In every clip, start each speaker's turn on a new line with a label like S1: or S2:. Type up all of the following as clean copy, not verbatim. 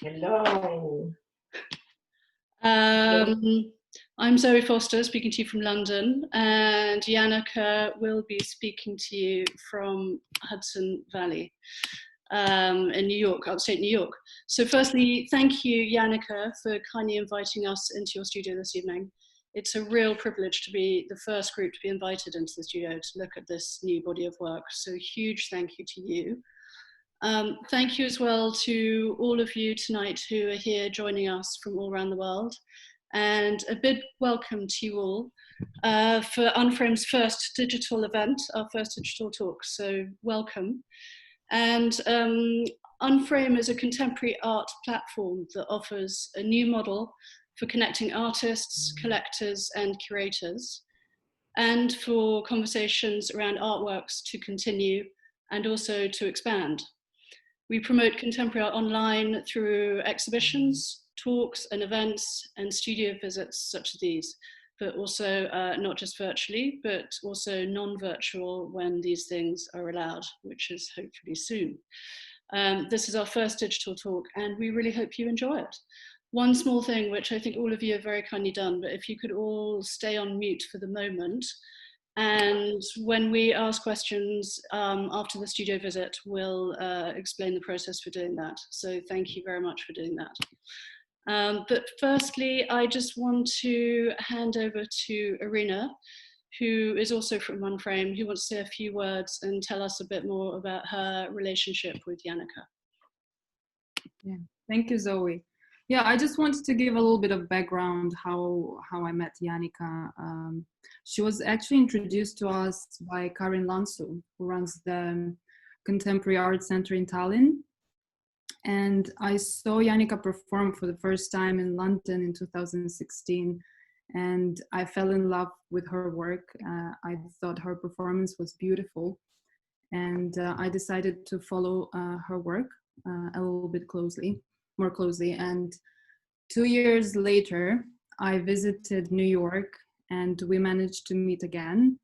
S1: Hello.
S2: I'm Zoe Foster, speaking to you from London, and Jaanika will be speaking to you from Hudson Valley in New York, upstate New York. So firstly, thank you, Jaanika, for kindly inviting us into your studio this evening. It's a real privilege to be the first group to be invited into the studio to look at this new body of work. So huge thank you to you. Thank you as well to all of you tonight who are here joining us from all around the world. And a big welcome to you all for Unframe's first digital event, our first digital talk, so welcome. And Unframe is a contemporary art platform that offers a new model for connecting artists, collectors, and curators, and for conversations around artworks to continue and also to expand. We promote contemporary art online through exhibitions, talks and events and studio visits such as these, but also not just virtually, but also non-virtual when these things are allowed, which is hopefully soon. This is our first digital talk and we really hope you enjoy it. One small thing, which I think all of you have very kindly done, but if you could all stay on mute for the moment, and when we ask questions after the studio visit, we'll explain the process for doing that. So thank you very much for doing that. But firstly, I just want to hand over to Irina, who is also from Unframe, who wants to say a few words and tell us a bit more about her relationship with Jaanika.
S3: Yeah, thank you, Zoe. Yeah, I just wanted to give a little bit of background how I met Jaanika. She was actually introduced to us by Karin Lansu, who runs the Contemporary Art Center in Tallinn. And I saw Jaanika perform for the first time in London in 2016, and I fell in love with her work. I thought her performance was beautiful, and I decided to follow her work a little bit more closely. And 2 years later, I visited New York and we managed to meet again.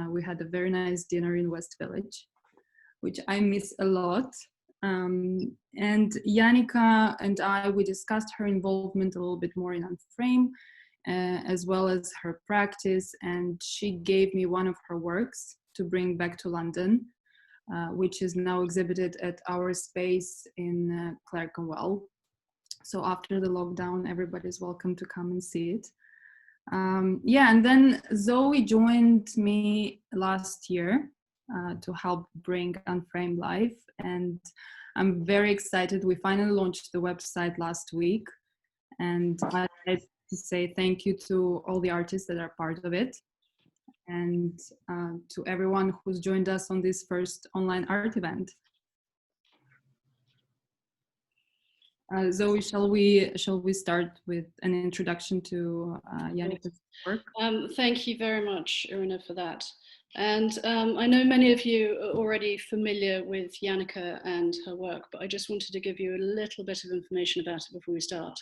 S3: We had a very nice dinner in West Village, which I miss a lot. And Jaanika and we discussed her involvement a little bit more in Unframe, as well as her practice. And she gave me one of her works to bring back to London, which is now exhibited at our space in Clerkenwell. So after the lockdown, everybody's welcome to come and see it. Yeah, and then Zoe joined me last year to help bring Unframe live. And I'm very excited. We finally launched the website last week. And I'd like to say thank you to all the artists that are part of it. And to everyone who's joined us on this first online art event. Zoe, shall we start with an introduction to Jaanika's work?
S2: Thank you very much, Irina, for that. And I know many of you are already familiar with Jaanika and her work, but I just wanted to give you a little bit of information about it before we start.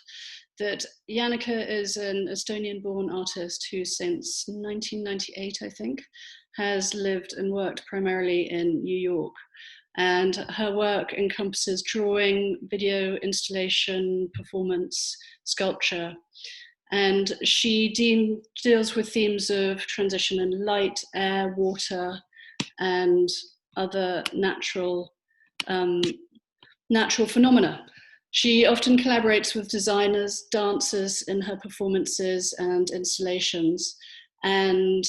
S2: That Jaanika is an Estonian-born artist who since 1998, I think, has lived and worked primarily in New York. And her work encompasses drawing, video, installation, performance, sculpture. And she deals with themes of transition and light, air, water, and other natural phenomena. She often collaborates with designers, dancers in her performances and installations. And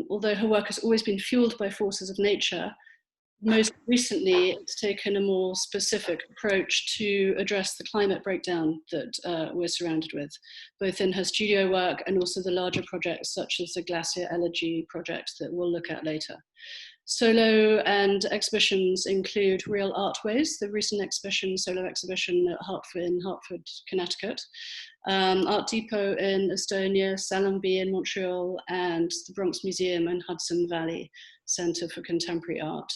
S2: although her work has always been fueled by forces of nature, most recently, it's taken a more specific approach to address the climate breakdown that we're surrounded with, both in her studio work and also the larger projects such as the Glacier Elegy project that we'll look at later. Solo and exhibitions include Real Artways, the recent exhibition, solo exhibition in Hartford, Connecticut, Art Depot in Estonia, Salonby in Montreal, and the Bronx Museum and Hudson Valley Center for Contemporary Art.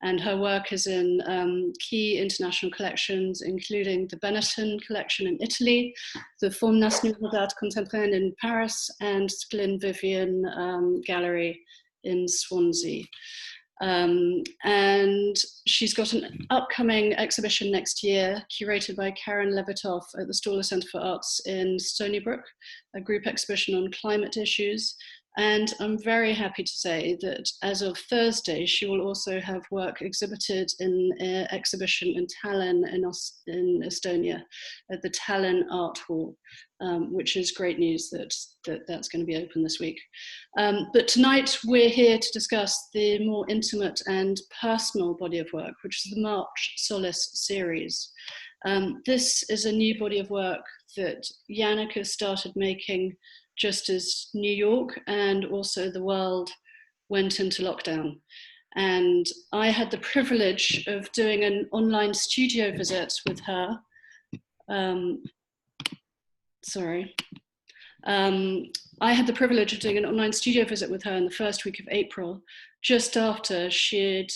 S2: And her work is in key international collections, including the Benetton collection in Italy, the Fonds National d'Art Contemporain in Paris, and Glyn Vivian Gallery in Swansea. And she's got an upcoming exhibition next year, curated by Karen Levitov at the Solace Centre for Arts in Stony Brook, a group exhibition on climate issues. And I'm very happy to say that as of Thursday, she will also have work exhibited in an exhibition in Tallinn in Estonia at the Tallinn Art Hall, which is great news that's going to be open this week. But tonight we're here to discuss the more intimate and personal body of work, which is the March Solace series. This is a new body of work that Jaanika started making just as New York and also the world went into lockdown. And I had the privilege of doing an online studio visit with her. I had the privilege of doing an online studio visit with her in the first week of April, just after she'd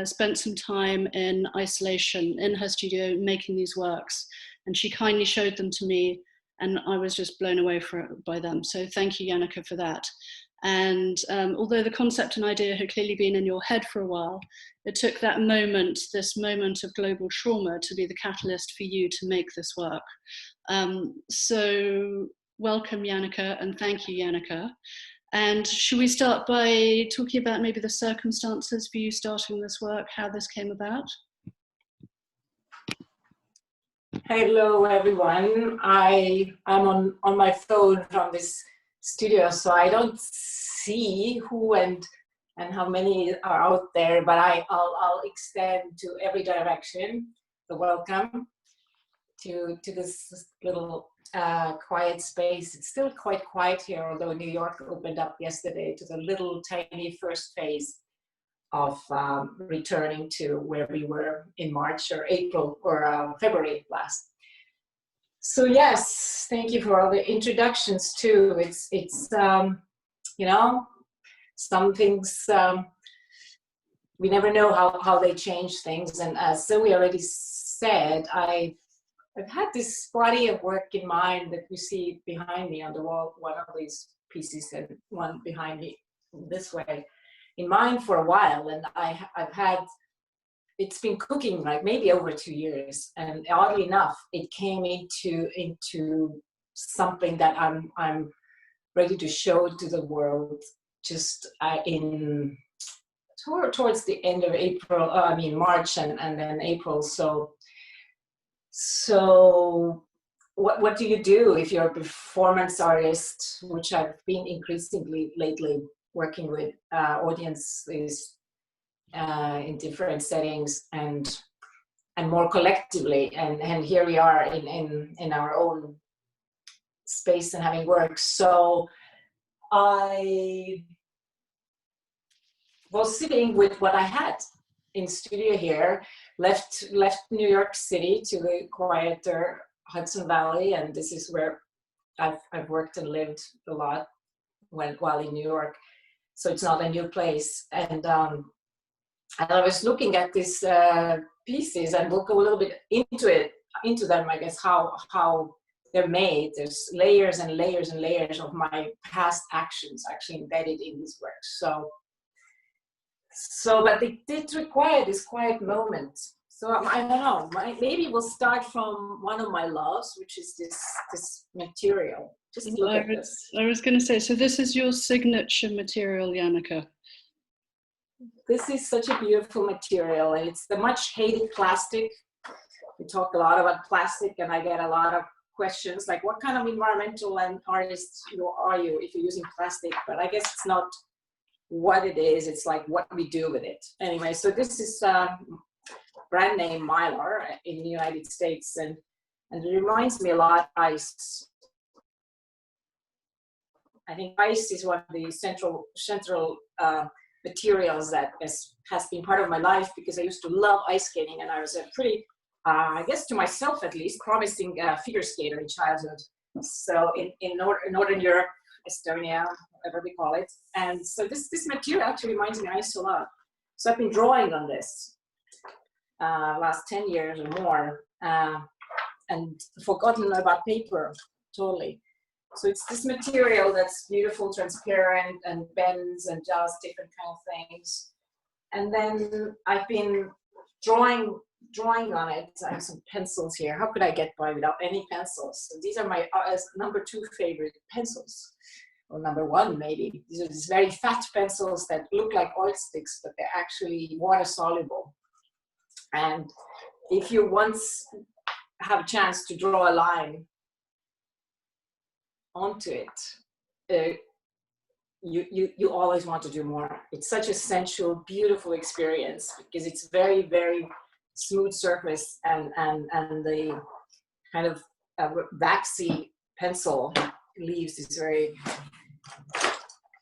S2: spent some time in isolation in her studio making these works. And she kindly showed them to me, and I was just blown away by them. So thank you, Jaanika, for that. And although the concept and idea had clearly been in your head for a while, it took that moment, this moment of global trauma, to be the catalyst for you to make this work. So welcome, Jaanika, and thank you, Jaanika. And should we start by talking about maybe the circumstances for you starting this work, how this came about?
S1: Hello, everyone. I'm on my phone from this studio, so I don't see who and how many are out there, but I'll extend to every direction the welcome to this little quiet space. It's still quite quiet here, although New York opened up yesterday to the little tiny first phase of returning to where we were in March or April or February last. So yes, thank you for all the introductions too. It's you know, some things we never know how they change things. And as Zoe already said, I've had this body of work in mind that you see behind me on the wall, one of these pieces and one behind me this way, in mind for a while. And I've had, it's been cooking like maybe over 2 years. And oddly enough, it came into something that I'm ready to show to the world just towards the end of April, March and then April. So what do you do if you're a performance artist, which I've been increasingly lately working with audiences in different settings and more collectively, and here we are in our own space and having work. So I was sitting with what I had in studio here, left New York City to the quieter Hudson Valley, and this is where I've worked and lived a lot while in New York. So it's not a new place. And I was looking at these pieces, and we'll go a little bit into them, I guess, how they're made. There's layers and layers and layers of my past actions actually embedded in these works. But they did require this quiet moment. So I don't know, maybe we'll start from one of my loves, which is this material. Just look at this.
S2: I was going to say, so this is your signature material, Jaanika.
S1: This is such a beautiful material, and it's the much hated plastic. We talk a lot about plastic, and I get a lot of questions like, what kind of environmental artist are you if you're using plastic? But I guess it's not what it is, it's like what we do with it. Anyway, so this is brand name Mylar in the United States, and it reminds me a lot of ice. I think ice is one of the central materials that has been part of my life, because I used to love ice skating, and I was a pretty, I guess to myself at least, promising figure skater in childhood. So in Northern Europe, Estonia, whatever we call it. And so this material actually reminds me of ice a lot. So I've been drawing on this last 10 years or more, and forgotten about paper totally. So it's this material that's beautiful, transparent, and bends and does different kind of things. And then I've been drawing on it. I have some pencils here. How could I get by without any pencils? So these are my number 2 favorite pencils, or number 1 maybe. These are these very fat pencils that look like oil sticks, but they're actually water soluble. And if you once have a chance to draw a line onto it, you always want to do more. It's such a sensual, beautiful experience because it's very, very smooth surface, and the kind of waxy pencil leaves these very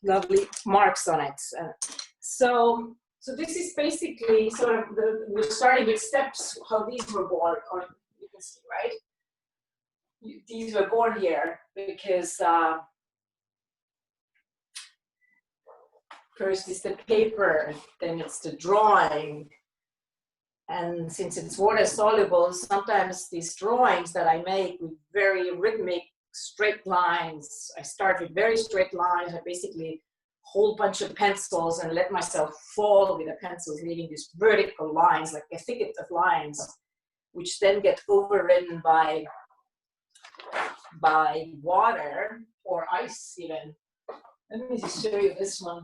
S1: lovely marks on it. So this is basically sort of we're starting with steps, how these were born, or you can see, right? These were born here because first is the paper, then it's the drawing. And since it's water soluble, sometimes these drawings that I make with very rhythmic, straight lines, I start with very straight lines. I basically whole bunch of pencils and let myself fall with the pencils, leaving these vertical lines, like a thicket of lines, which then get overridden by water or ice even. Let me just show you this one.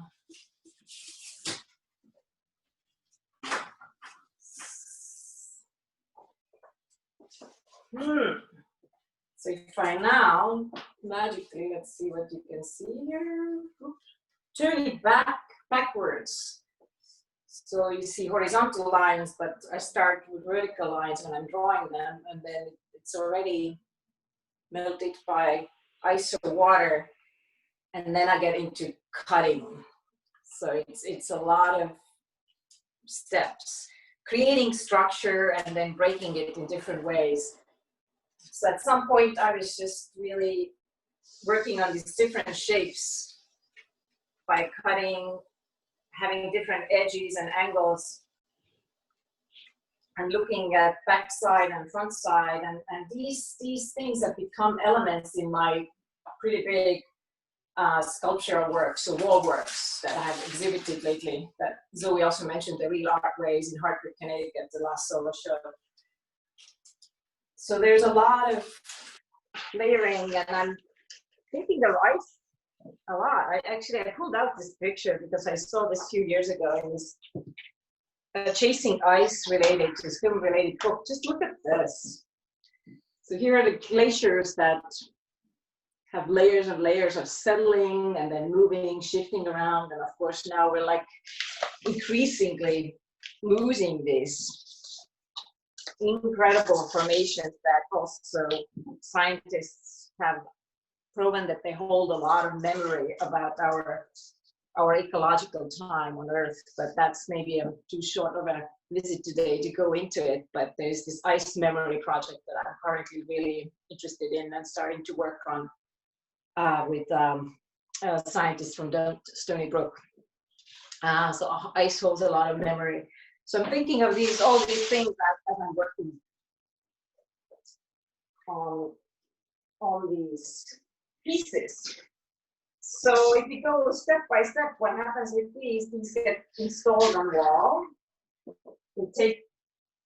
S1: So if I now magically, let's see what you can see here. Turn it backwards. So you see horizontal lines, but I start with vertical lines when I'm drawing them, and then it's already melted by ice or water, and then I get into cutting. So it's a lot of steps, creating structure and then breaking it in different ways. So at some point I was just really working on these different shapes by cutting, having different edges and angles, and looking at back side and front side, and these things have become elements in my pretty big sculptural works, so wall works that I have exhibited lately, that Zoe also mentioned, the Real Art Ways in Hartford, Connecticut, the last solo show. So there's a lot of layering, and I'm thinking of ice a lot. I pulled out this picture because I saw this a few years ago in this Chasing Ice related to film related book. Just look at this. So here are the glaciers that have layers and layers of settling and then moving, shifting around. And of course, now we're like increasingly losing these incredible formations that also scientists have proven that they hold a lot of memory about our ecological time on Earth. But that's maybe too short of a visit today to go into it. But there's this ice memory project that I'm currently really interested in and starting to work on with scientists from Stony Brook. So ice holds a lot of memory. So I'm thinking of all these things as I'm working on these pieces. So if you go step by step, what happens with these get installed on the wall. They take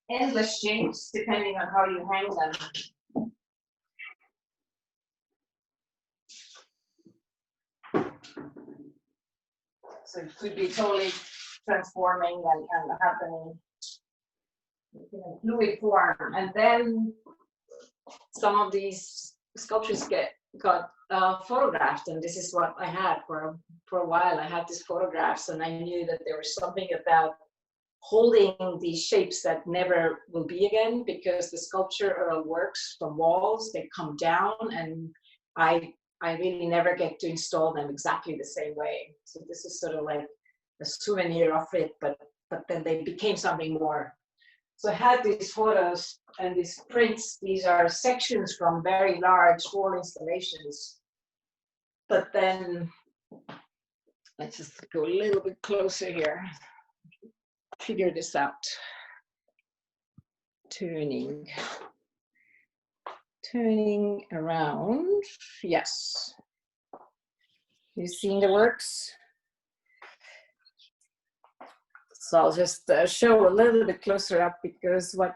S1: endless shapes depending on how you hang them. So it could be totally transforming and happening in a fluid form. And then some of these sculptures got photographed, and this is what I had for a while. I had these photographs, and I knew that there was something about holding these shapes that never will be again, because the sculptural works from walls, they come down, and I really never get to install them exactly the same way. So this is sort of like a souvenir of it, but then they became something more. So I had these photos and these prints. These are sections from very large wall installations. But then, let's just go a little bit closer here. Figure this out. Turning around. Yes. You seeing the works? So I'll just show a little bit closer up, because what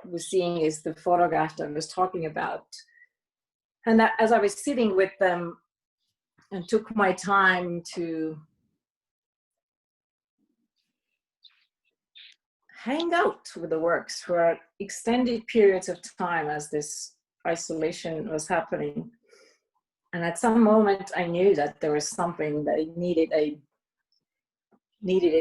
S1: we're seeing is the photograph that I was talking about. And that, as I was sitting with them and took my time to hang out with the works for extended periods of time as this isolation was happening. And at some moment I knew that there was something that it needed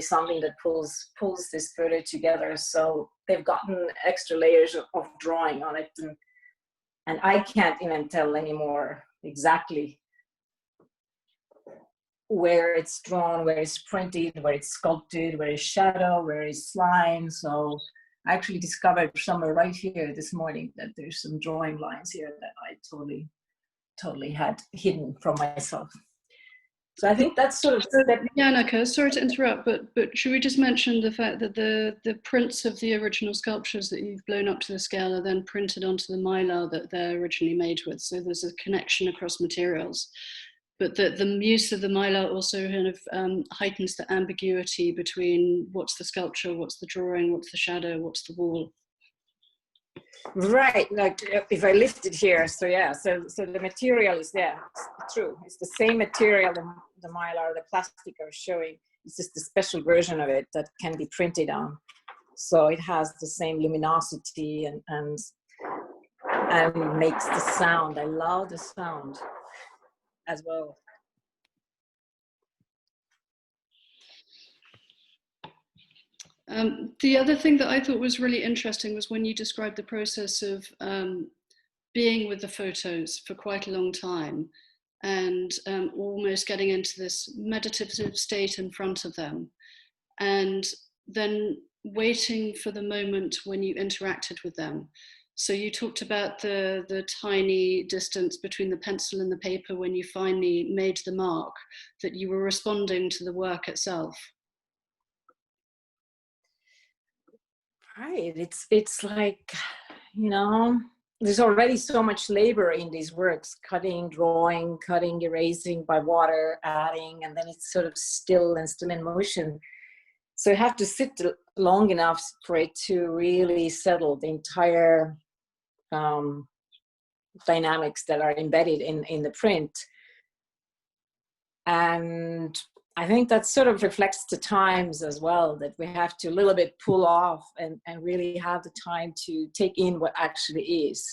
S1: something that pulls this photo together. So they've gotten extra layers of drawing on it, and I can't even tell anymore exactly where it's drawn, where it's printed, where it's sculpted, where it's shadow, where it's line. So I actually discovered somewhere right here this morning that there's some drawing lines here that I totally had hidden from myself. So I think that's sort of that.
S2: Jaanika, sorry to interrupt, but should we just mention the fact that the prints of the original sculptures that you've blown up to the scale are then printed onto the mylar that they're originally made with. So there's a connection across materials. But the use of the mylar also kind of heightens the ambiguity between what's the sculpture, what's the drawing, what's the shadow, what's the wall.
S1: Right, like if I lift it here, so yeah, so the material is there. It's true, it's the same material, the mylar, the plastic I was showing. It's just a special version of it that can be printed on. So it has the same luminosity and makes the sound. I love the sound as well.
S2: The other thing that I thought was really interesting was when you described the process of being with the photos for quite a long time and almost getting into this meditative state in front of them, and then waiting for the moment when you interacted with them. So you talked about the tiny distance between the pencil and the paper when you finally made the mark, that you were responding to the work itself.
S1: Right, it's like, you know, there's already so much labor in these works, cutting, drawing, cutting, erasing by water, adding, and then it's sort of still in motion. So you have to sit long enough for it to really settle the entire dynamics that are embedded in the print. And I think that sort of reflects the times as well, that we have to a little bit pull off and really have the time to take in what actually is.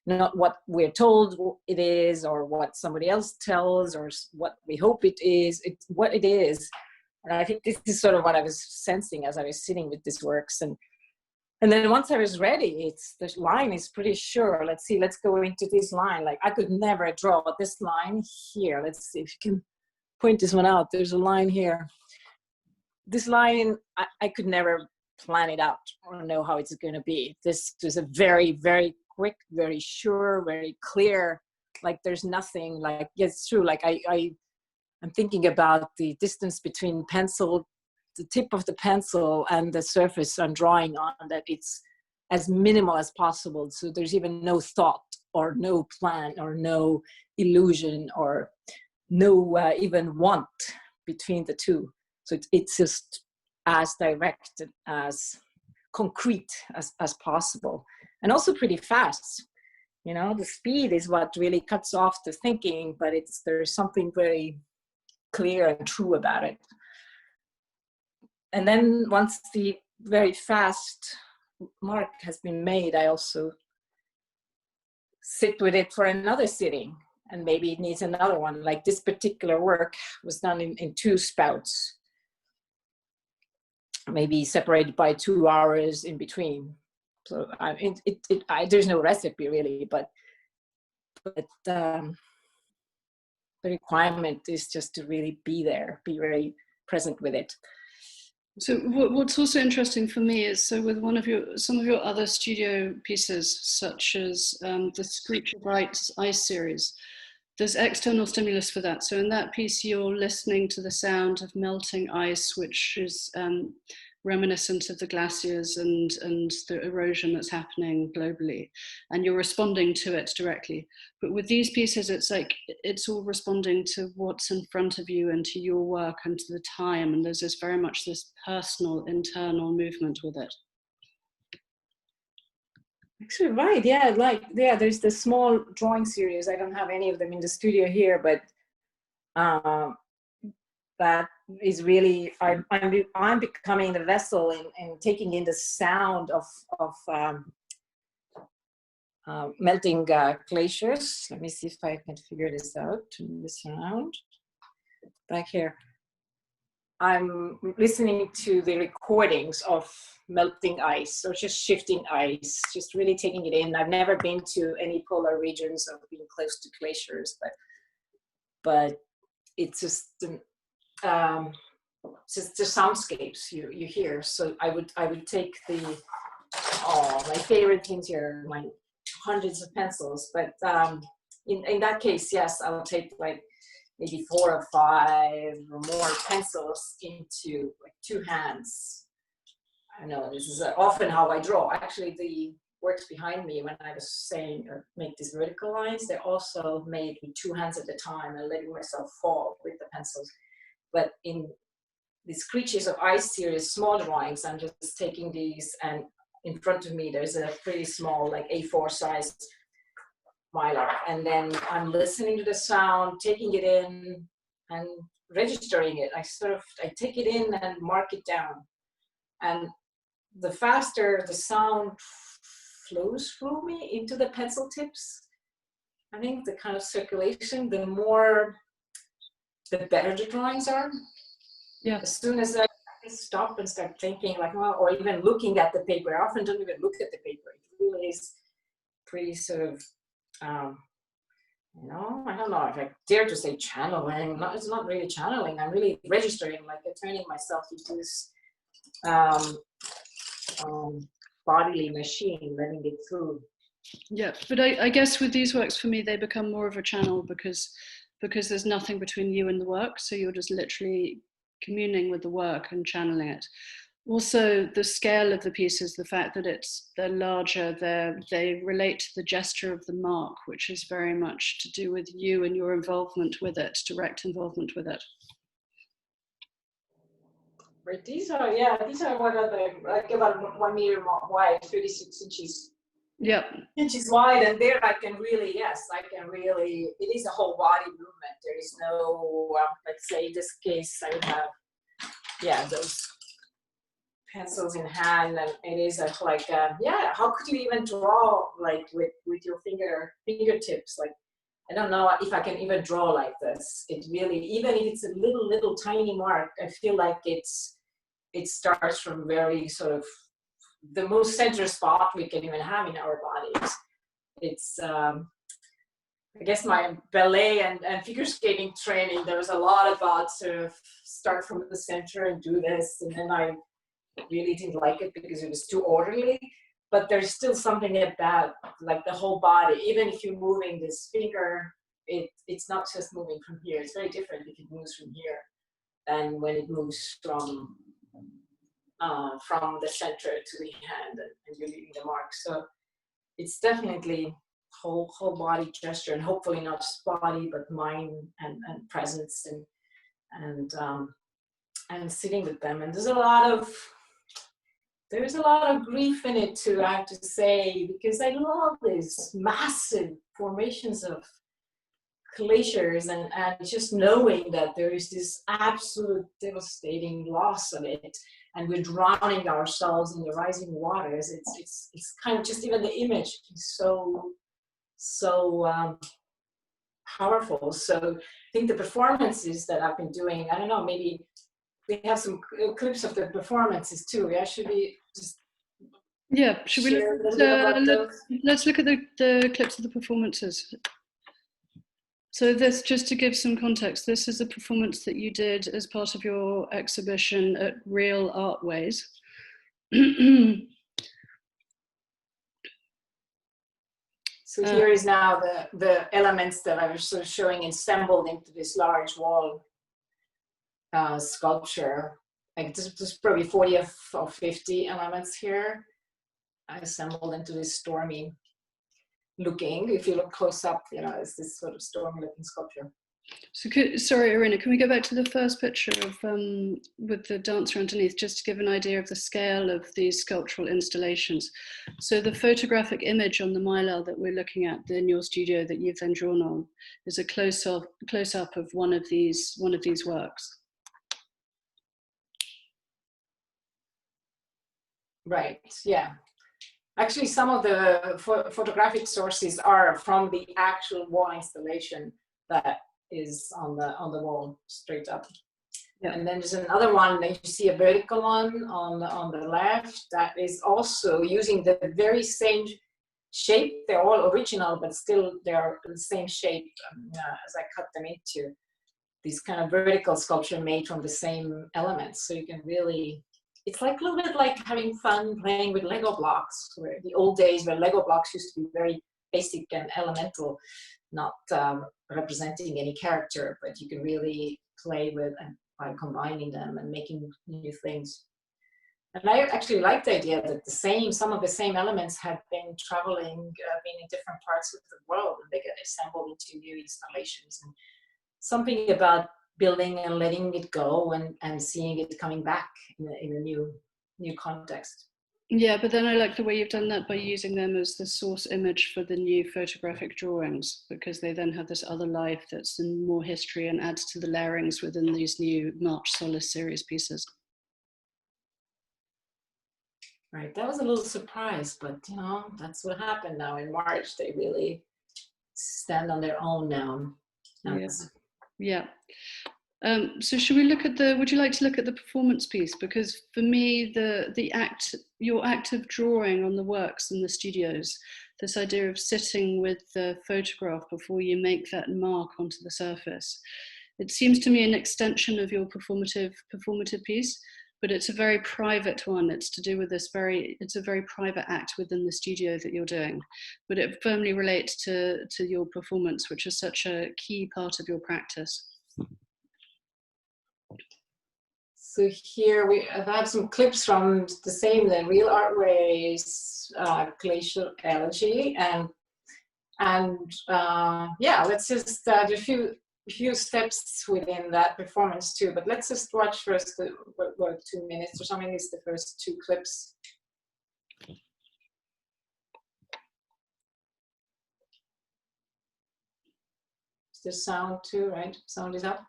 S1: Not what we're told it is, or what somebody else tells, or what we hope it is. It's what it is. And I think this is sort of what I was sensing as I was sitting with these works. And then once I was ready, the line is pretty sure. Let's see, let's go into this line. Like I could never draw this line here. Let's see if you can point this one out. There's a line here. This line, I could never plan it out or know how it's going to be. This is a very, very quick, very sure, very clear. Like there's nothing like, yeah, it's true. Like I'm thinking about the distance between the tip of the pencil and the surface I'm drawing on, that it's as minimal as possible. So there's even no thought or no plan or no illusion or no even want between the two. So it's just as direct, as concrete as possible, and also pretty fast. You know, the speed is what really cuts off the thinking, but there's something very clear and true about it. And then once the very fast mark has been made, I also sit with it for another sitting, and maybe it needs another one. Like this particular work was done in 2 spouts, maybe separated by 2 hours in between. So there's no recipe really, but the requirement is just to really be there, be very present with it.
S2: So what's also interesting for me is, so with some of your other studio pieces, such as the Screech of Ice series, there's external stimulus for that. So in that piece, you're listening to the sound of melting ice, which reminiscent of the glaciers and the erosion that's happening globally, and you're responding to it directly. But with these pieces, it's like it's all responding to what's in front of you and to your work and to the time, and there's this very much this personal internal movement with it.
S1: Actually, right, yeah, there's the small drawing series. I don't have any of them in the studio here, but that is really, I'm becoming the vessel in taking in the sound of melting glaciers. Let me see if I can figure this out. Turn this around. Back here. I'm listening to the recordings of melting ice or just shifting ice, just really taking it in. I've never been to any polar regions or been close to glaciers, but it's just the soundscapes you hear. So I would take my favorite things here, my hundreds of pencils, but in that case, yes, I'll take like maybe 4 or 5 or more pencils into like 2 hands. I know this is often how I draw. Actually, the works behind me, when I was saying make these vertical lines, they're also made with 2 hands at a time and letting myself fall with the pencils. But in these Creatures of Ice series, small drawings, I'm just taking these, and in front of me there's a pretty small, like A4 size Mylar, and then I'm listening to the sound, taking it in and registering it. I take it in and mark it down, and the faster the sound flows through me into the pencil tips, I think the kind of circulation, the better the drawings are.
S2: Yeah.
S1: As soon as I stop and start thinking, like, well, or even looking at the paper, I often don't even look at the paper. It really is pretty sort of, I don't know if I dare to say channeling. No, it's not really channeling. I'm really registering, like turning myself into this bodily machine, letting it through.
S2: Yeah, but I guess with these works, for me, they become more of a channel because there's nothing between you and the work. So you're just literally communing with the work and channeling it. Also, the scale of the pieces, the fact that they're larger, they relate to the gesture of the mark, which is very much to do with you and your involvement with it, direct involvement with it.
S1: Right, these are what are they, like about 1 meter wide, 36 inches.
S2: Yep.
S1: Inches wide, and there I can really, it is a whole body movement. There is no, let's say in this case, I would have, those pencils in hand, and it is how could you even draw like with your fingertips? Like, I don't know if I can even draw like this. It really, even if it's a little tiny mark, I feel like it starts from very sort of the most center spot we can even have in our bodies. It's I guess my ballet and figure skating training, there was a lot about sort of start from the center and do this, and then I really didn't like it because it was too orderly. But there's still something about like the whole body. Even if you're moving this finger, it's not just moving from here. It's very different if it moves from here than when it moves from the center to the hand and you're leaving the mark. So it's definitely whole body gesture, and hopefully not just body but mind and presence and sitting with them. And there's a lot of grief in it too, I have to say, because I love these massive formations of glaciers and just knowing that there is this absolute devastating loss of it, and we're drowning ourselves in the rising waters. It's kind of just, even the image is so powerful. So I think the performances that I've been doing, I don't know, maybe we have some clips of the performances too. Yeah, should we just
S2: should we let's look at the clips of the performances. So this, just to give some context, this is a performance that you did as part of your exhibition at Real Artways.
S1: So here is now the elements that I was sort of showing assembled into this large wall sculpture. like there's probably 40 or 50 elements here assembled into this stormy looking. If you look close up, you know, it's this sort of stormy looking sculpture.
S2: So, sorry, Irina, can we go back to the first picture of with the dancer underneath, just to give an idea of the scale of these sculptural installations? So the photographic image on the mylar that we're looking at in your studio that you've then drawn on is a close up of one of these works.
S1: Right. Yeah. Actually, some of the photographic sources are from the actual wall installation that is on the wall straight up. Yeah. And then there's another one that you see, a vertical one on the left, that is also using the very same shape. They're all original, but still they're the same shape as I cut them into. These kind of vertical sculpture made from the same elements. So you can really, it's like a little bit like having fun playing with Lego blocks, where the old days where Lego blocks used to be very basic and elemental, not representing any character, but you can really play with and by combining them and making new things. And I actually like the idea that some of the same elements have been traveling, being in different parts of the world, and they get assembled into new installations. And something about building and letting it go and seeing it coming back in a new context.
S2: Yeah, but then I like the way you've done that by using them as the source image for the new photographic drawings, because they then have this other life that's in more history and adds to the layerings within these new March Solace series pieces.
S1: Right, that was a little surprise, but you know, that's what happened now in March. They really stand on their own now.
S2: Yeah. So should we look at would you like to look at the performance piece? Because for me, your act of drawing on the works in the studios, this idea of sitting with the photograph before you make that mark onto the surface, it seems to me an extension of your performative piece, but it's a very private one. It's to do with it's a very private act within the studio that you're doing, but it firmly relates to your performance, which is such a key part of your practice.
S1: So here we have some clips from the Real Art Ways glacial elegy, and yeah, let's just do a few steps within that performance too. But let's just watch first what 2 minutes or something is the first 2 clips. Is there sound too, right? Sound is up.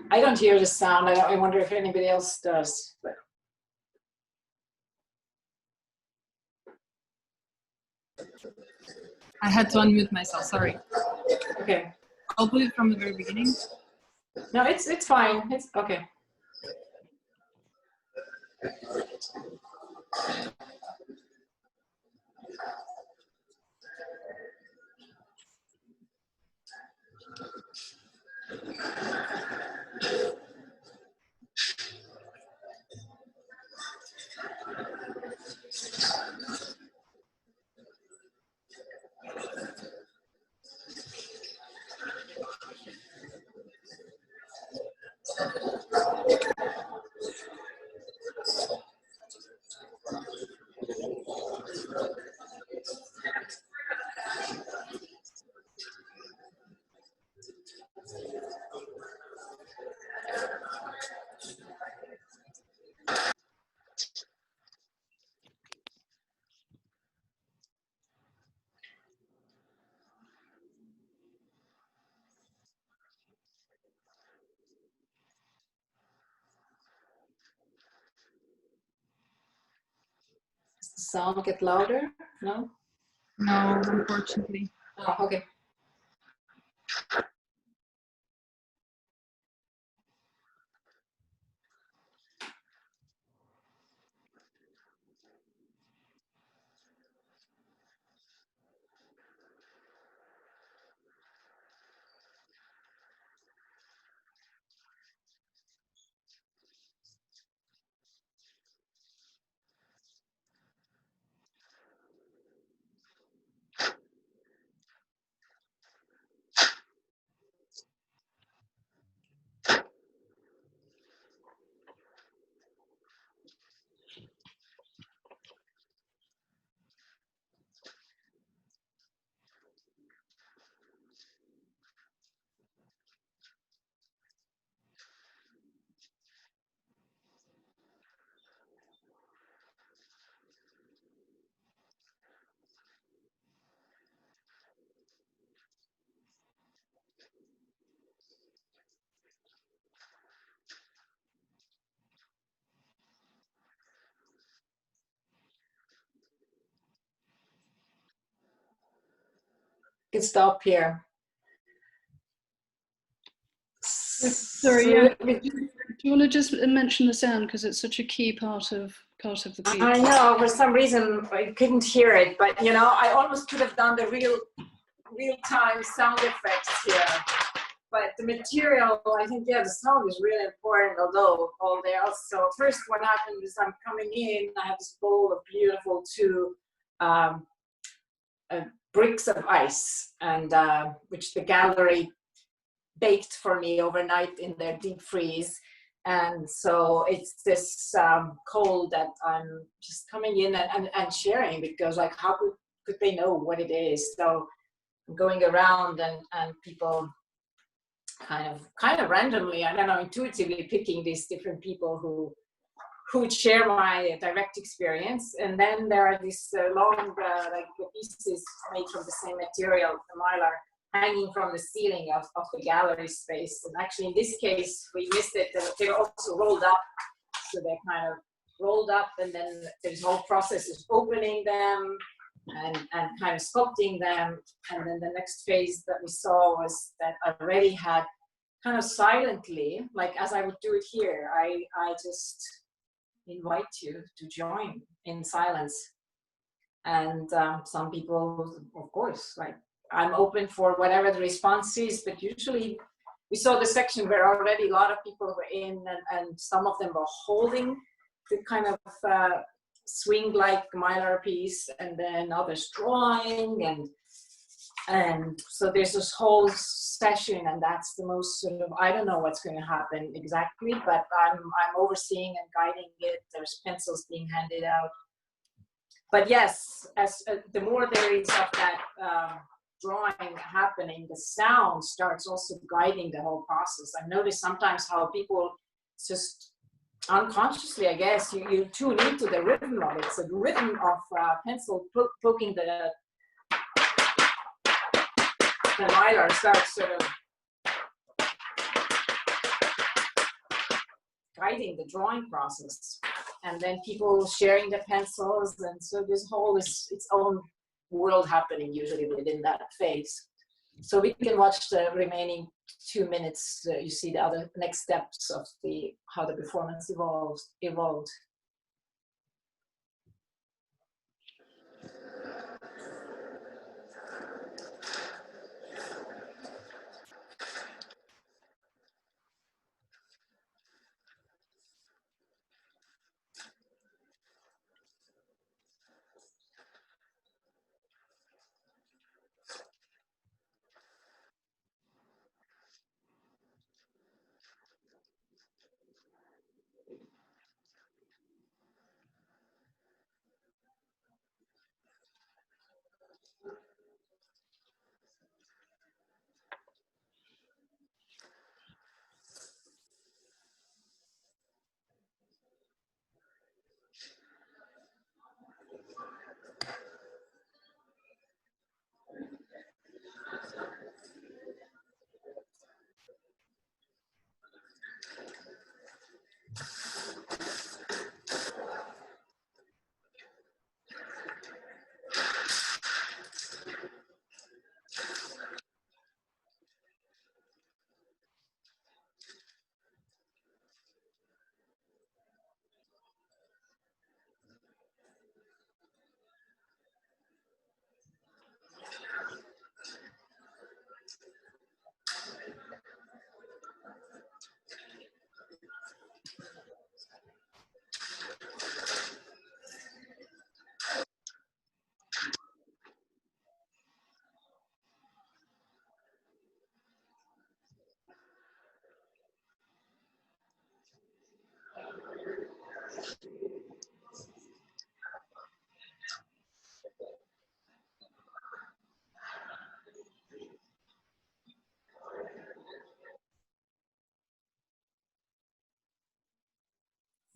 S1: I don't hear the sound. I wonder if anybody else does. But.
S3: I had to unmute myself, sorry.
S1: Okay.
S3: I'll put it from the very beginning.
S1: No, it's fine. It's okay. Does the sound get louder? No?
S3: No, unfortunately.
S1: Oh, okay. can stop here.
S2: Sorry, yeah. Do you want to just mention the sound, because it's such a key part of the piece?
S1: I know, for some reason I couldn't hear it, but you know, I almost could have done the real-time sound effects here. But the material, I think, yeah, the sound is really important, although all else. So first, what happened is I'm coming in. I have this bowl of beautiful two bricks of ice, and which the gallery baked for me overnight in their deep freeze. And so it's this cold that I'm just coming in and sharing, because like, how could they know what it is? So I'm going around and people kind of randomly, I don't know, intuitively picking these different people who would share my direct experience. And then there are these long like pieces made from the same material, the mylar, hanging from the ceiling of the gallery space. And actually in this case, we missed it, they were also rolled up. So they're kind of rolled up, and then there's whole process of opening them and kind of sculpting them. And then the next phase that we saw was that I already had kind of silently, like as I would do it here, I just invite you to join in silence. And some people, of course, like, I'm open for whatever the response is, but usually we saw the section where already a lot of people were in, and some of them were holding the kind of swing-like mylar piece, and then others drawing, and so there's this whole session, and that's the most sort of, I don't know what's going to happen exactly, but I'm overseeing and guiding it. There's pencils being handed out. But yes, as the more there is of that drawing happening, the sound starts also guiding the whole process. I've noticed sometimes how people just unconsciously, I guess, you tune into the rhythm of it. So the rhythm of pencil poking the mylar starts sort of guiding the drawing process, and then people sharing the pencils, and so this whole is its own world happening usually within that phase. So we can watch the remaining 2 minutes. You see the other next steps of how the performance evolved.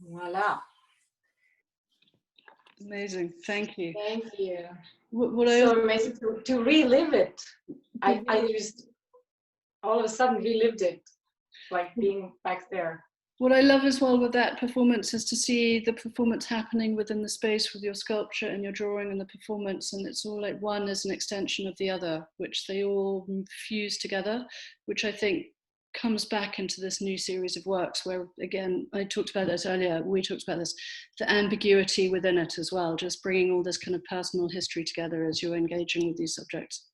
S1: Voila.
S2: Amazing, thank you.
S1: Thank you.
S2: What
S1: So amazing to relive it. I just all of a sudden relived it, like being back there.
S2: What I love as well with that performance is to see the performance happening within the space with your sculpture and your drawing and the performance, and it's all like one is an extension of the other, which they all fuse together, which I think comes back into this new series of works where, again, I talked about this earlier, we talked about this, the ambiguity within it as well, just bringing all this kind of personal history together as you're engaging with these subjects.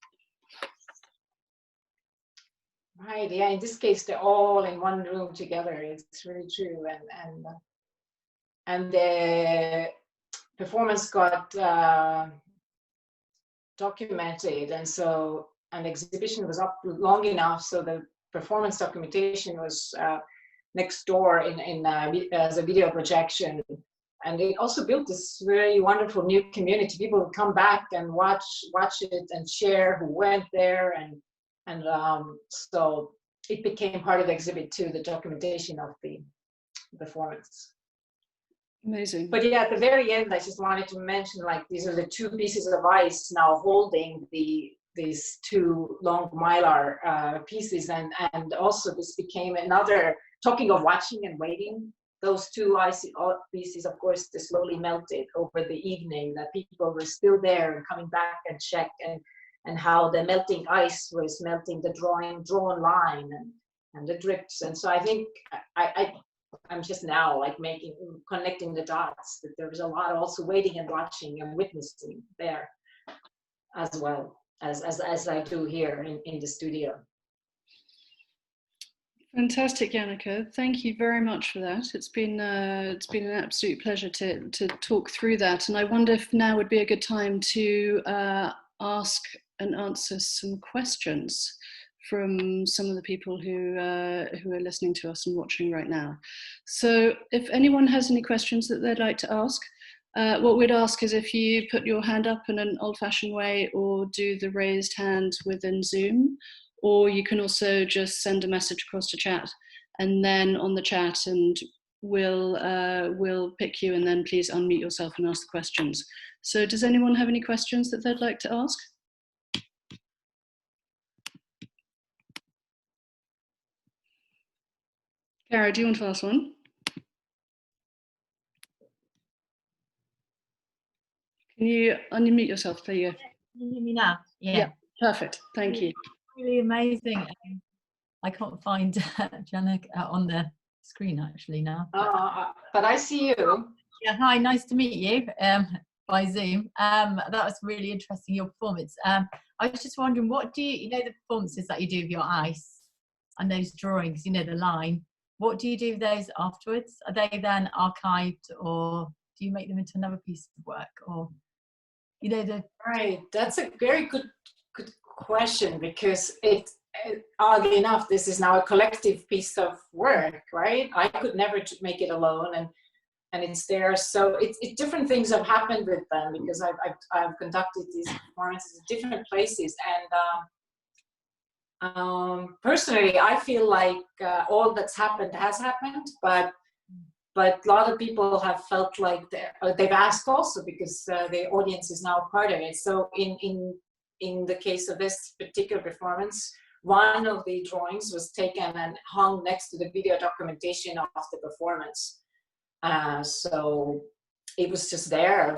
S1: Right, yeah, in this case, they're all in one room together. It's really true. And the performance got documented, and so an exhibition was up long enough, so the performance documentation was next door as a video projection. And it also built this very wonderful new community. People would come back and watch it and share who went there, and so it became part of the exhibit too, the documentation of the performance.
S2: Amazing.
S1: But yeah, at the very end, I just wanted to mention, like, these are the two pieces of ice now holding these two long mylar pieces, and also this became another, talking of watching and waiting, those two ice pieces, of course, they slowly melted over the evening, that people were still there and coming back and check, and how the melting ice was melting the drawn line and the drips. And so I think I'm just now like connecting the dots, that there was a lot also waiting and watching and witnessing there as well as I do here in the studio.
S2: Fantastic, Jaanika. Thank you very much for that. It's been an absolute pleasure to talk through that. And I wonder if now would be a good time to ask and answer some questions from some of the people who are listening to us and watching right now. So if anyone has any questions that they'd like to ask, what we'd ask is if you put your hand up in an old-fashioned way, or do the raised hand within Zoom, or you can also just send a message across to chat, and then on the chat, and we'll pick you, and then please unmute yourself and ask the questions. So does anyone have any questions that they'd like to ask? Cara, do you want to ask one? Can you unmute yourself? There you go.
S4: Can you hear me now?
S2: Yeah, perfect. Thank you.
S4: Really amazing. I can't find Jaanika on the screen actually now.
S1: But I see you.
S4: Yeah, hi, nice to meet you by Zoom. That was really interesting, your performance. I was just wondering, what do you know the performances that you do of your ice and those drawings, you know, the line, what do you do with those afterwards? Are they then archived, or do you make them into another piece of work, or you know
S1: Right, that's a very good question, because oddly enough, this is now a collective piece of work, right? I could never make it alone, and it's there. So it's different things have happened with them, because I've conducted these performances in different places, and personally, I feel like all that's happened has happened, but a lot of people have felt like they've asked also, because the audience is now part of it. So in the case of this particular performance, one of the drawings was taken and hung next to the video documentation of the performance. So it was just there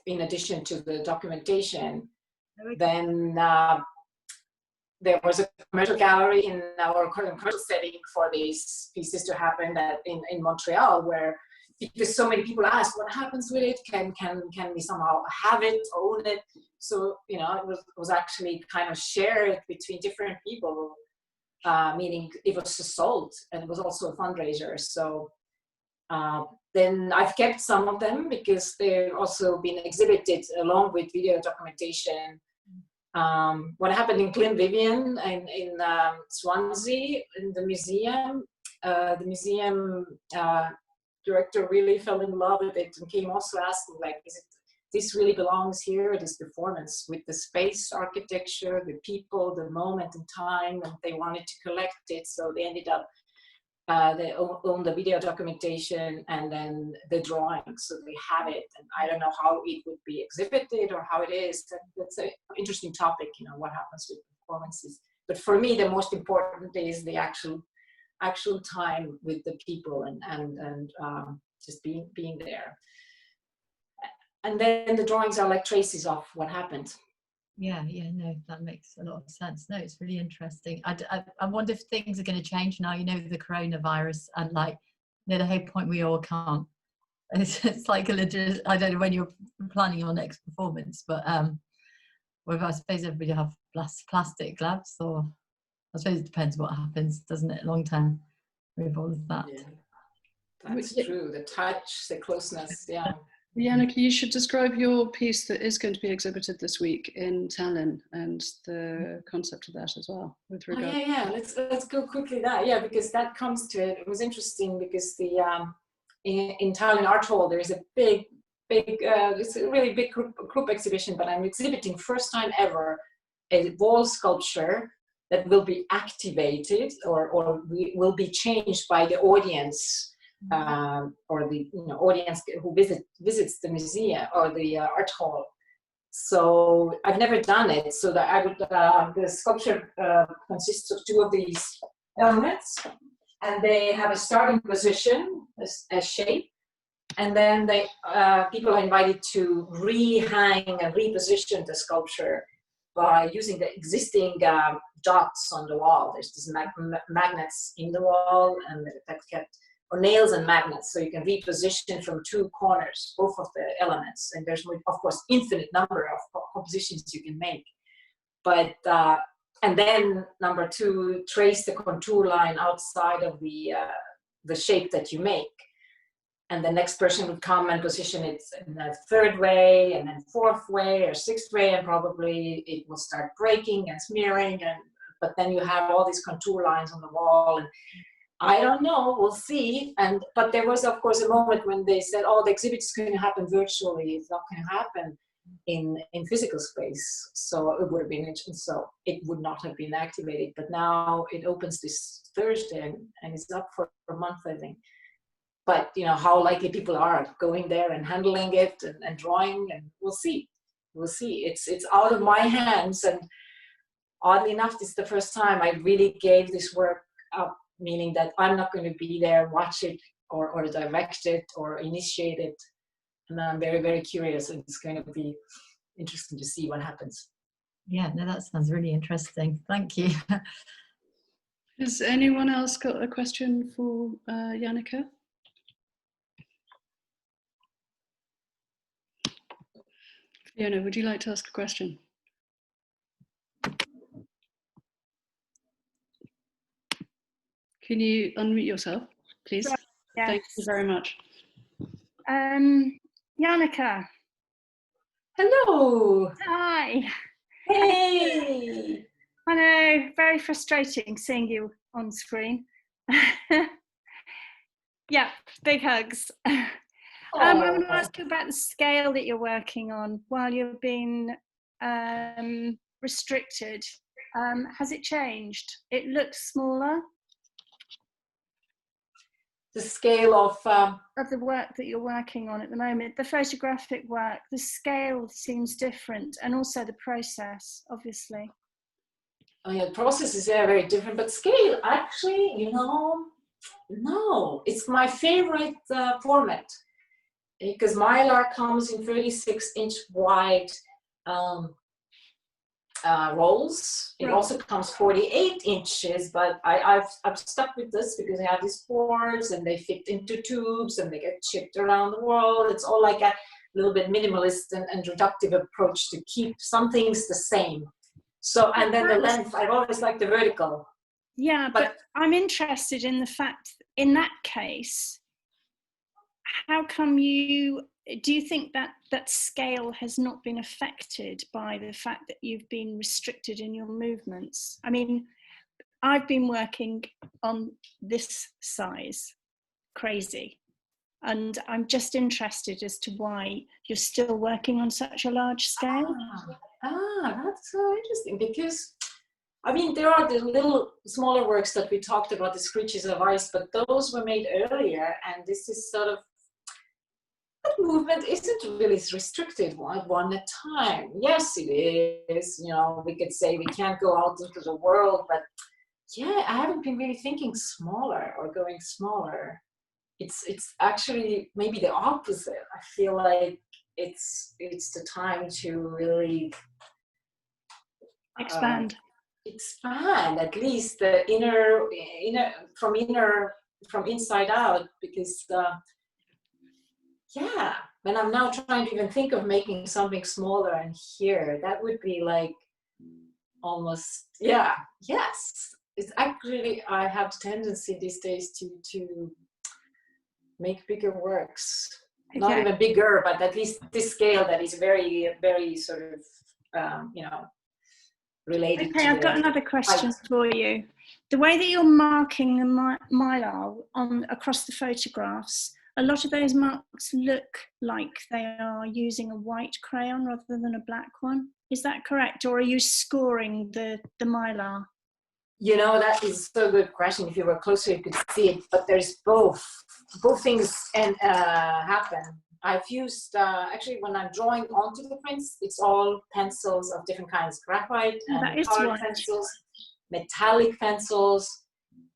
S1: in addition to the documentation. Then there was a commercial gallery in our commercial setting for these pieces to happen in Montreal, where, because so many people asked, what happens with it? Can we somehow have it, own it? So, you know, it was actually kind of shared between different people, meaning it was sold, and it was also a fundraiser. So then I've kept some of them, because they've also been exhibited along with video documentation. What happened in Glenvivian and in Swansea, in the museum director really fell in love with it, and came also asking, like, this really belongs here, this performance, with the space architecture, the people, the moment in time, and they wanted to collect it. So they ended up, they own the video documentation and then the drawings, so they have it. And I don't know how it would be exhibited or how it is. That's an interesting topic, you know, what happens with performances. But for me, the most important is the actual actual time with the people and just being there. And then the drawings are like traces of what happened.
S4: Yeah, no, that makes a lot of sense. No, it's really interesting. I wonder if things are going to change now, the coronavirus, and like, the whole point we all can't. It's like a legit, I don't know when you're planning your next performance, but whether I suppose everybody have plastic gloves, or I suppose it depends what happens, doesn't it, long term with all of that.
S1: Yeah, that's true. The touch, the closeness, yeah.
S2: Jaanika, you should describe your piece that is going to be exhibited this week in Tallinn and the concept of that as well. With regard.
S1: Oh, yeah. Let's go quickly that. Yeah, because that comes to it. It was interesting because the in Tallinn Art Hall there is a big it's a really big group exhibition. But I'm exhibiting first time ever a wall sculpture that will be activated or will be changed by the audience. Or the audience who visits the museum or the art hall. So I've never done it. So that the sculpture consists of two of these elements, and they have a starting position, a shape, and then people are invited to rehang and reposition the sculpture by using the existing dots on the wall. There's these magnets in the wall, and that kept. Or nails and magnets, so you can reposition from two corners, both of the elements. And there's, of course, infinite number of compositions you can make. But, and then number two, trace the contour line outside of the shape that you make. And the next person would come and position it in the third way, and then fourth way, or sixth way, and probably it will start breaking and smearing. But then you have all these contour lines on the wall. And I don't know, we'll see. But there was, of course, a moment when they said, oh, the exhibit is going to happen virtually. It's not going to happen in physical space. So it would have been interesting. So it would not have been activated. But now it opens this Thursday and it's up for a month, I think. But, how likely people are going there and handling it and drawing, and we'll see. We'll see. It's out of my hands. And oddly enough, this is the first time I really gave this work up. Meaning that I'm not going to be there, watch it, or direct it, or initiate it. And I'm very, very curious. And it's going to be interesting to see what happens.
S4: Yeah, no, that sounds really interesting. Thank you.
S2: Has anyone else got a question for Jaanika? Fiona, would you like to ask a question? Can you unmute yourself, please?
S5: Yes.
S2: Thank you very much.
S5: Jaanika.
S1: Hello.
S5: Hi.
S1: Hey.
S5: I know, very frustrating seeing you on screen. Yeah, big hugs. I want to ask you about the scale that you're working on while you've been restricted. Has it changed? It looks smaller.
S1: The scale of
S5: the work that you're working on at the moment, the photographic work, the scale seems different, and also the process, obviously.
S1: Oh yeah, the process is very different, but scale, actually, no, it's my favorite format, because Mylar comes in 36-inch wide rolls. It also comes 48 inches, but I've stuck with this because I have these boards and they fit into tubes and they get shipped around the world. It's all like a little bit minimalist and reductive approach to keep some things the same. So, and then the length, I've always liked the vertical.
S5: Yeah, but I'm interested in the fact, in that case, how come do you think that scale has not been affected by the fact that you've been restricted in your movements? I mean, I've been working on this size, crazy, and I'm just interested as to why you're still working on such a large scale.
S1: That's so interesting, because I mean, there are the little smaller works that we talked about, the Screeches of Ice, but those were made earlier, and this is sort of, that movement isn't really restricted one at a time. Yes, it is, we could say we can't go out into the world, but yeah, I haven't been really thinking smaller or going smaller. It's actually maybe the opposite. I feel like it's the time to really
S5: Expand.
S1: expand at least the inner from inside out, because yeah, when I'm now trying to even think of making something smaller and here, that would be like almost, yeah, yes. It's actually, I have the tendency these days to make bigger works.
S5: Okay.
S1: Not even bigger, but at least this scale that is very, very sort of, related
S5: Okay,
S1: to
S5: I've got another question for you. The way that you're marking the mylar across the photographs, a lot of those marks look like they are using a white crayon rather than a black one. Is that correct? Or are you scoring the mylar?
S1: That is so good question. If you were closer, you could see it, but there's both things and happen. I've used, actually, when I'm drawing onto the prints, it's all pencils of different kinds, graphite and colored pencils, metallic pencils,